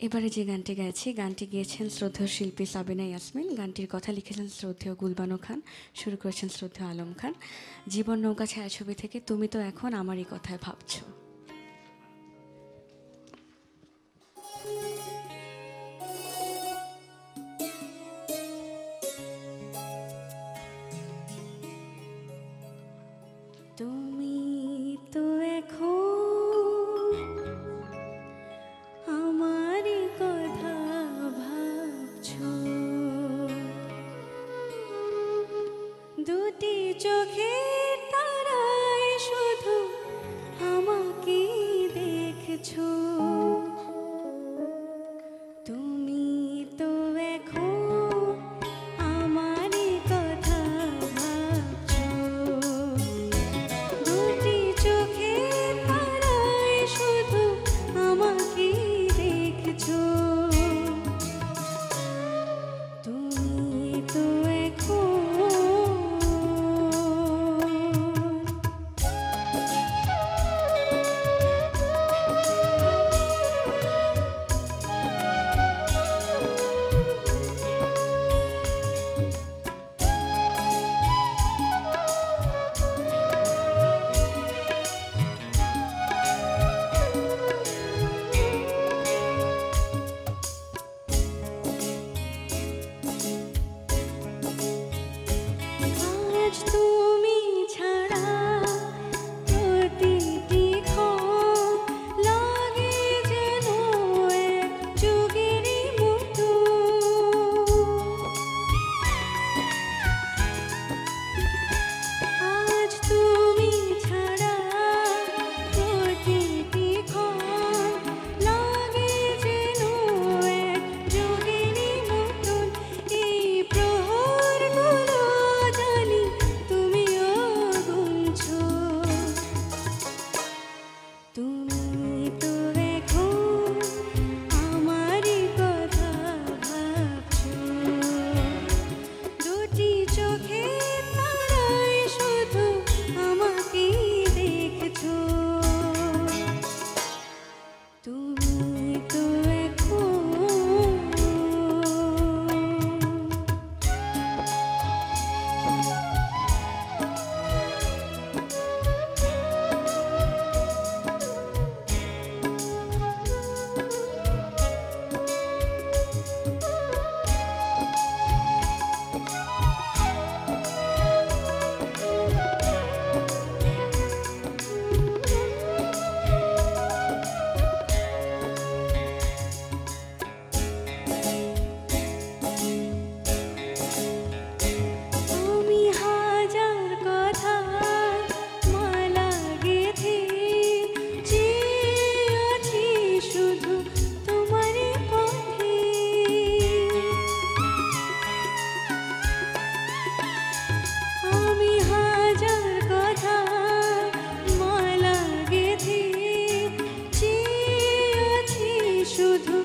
এবারে যে গানটি গাইছি, গানটি গেয়েছেন শ্রদ্ধেয় শিল্পী সাবিনা ইয়াসমিন। গানটির কথা লিখেছেন শ্রদ্ধেয় গুলবানো খান, সুর করেছেন শ্রদ্ধেয় আলম খান। জীবন নৌকা ছায়াছবি থেকে তুমি তো এখন আমারই কথায় ভাবছো। তুমি তো এখন আমারই কথা ভাবছো, দুটি চোখের তারায় শুধু আমাকে দেখছো। তুমি তো এখন আমারই কথা ভাবছো, দুটি চোখের তারায় শুধু আমাকে দেখছো। তুমি তো এখন আজ তুমি ছাড়া প্রতিটি ক্ষণ লাগে যেন এক যুগেরই মতো। আজ তুমি ছাড়া প্রতিটি ক্ষণ লাগে যেন এক যুগেরই মতন। এই প্রহরগুলো জানি তুমিও গুনছো। তুমি তো এখন আমারই কথা ভাবছো, দুটি চোখের তারায় শুধু আমাকে দেখছো। তুমি তো এখন আমি হাজার কথার মালা গেঁথে চেয়ে আছি শুধু তোমারই পথে। আমি হাজার কথার মালা গেঁথে চেয়ে আছি শুধু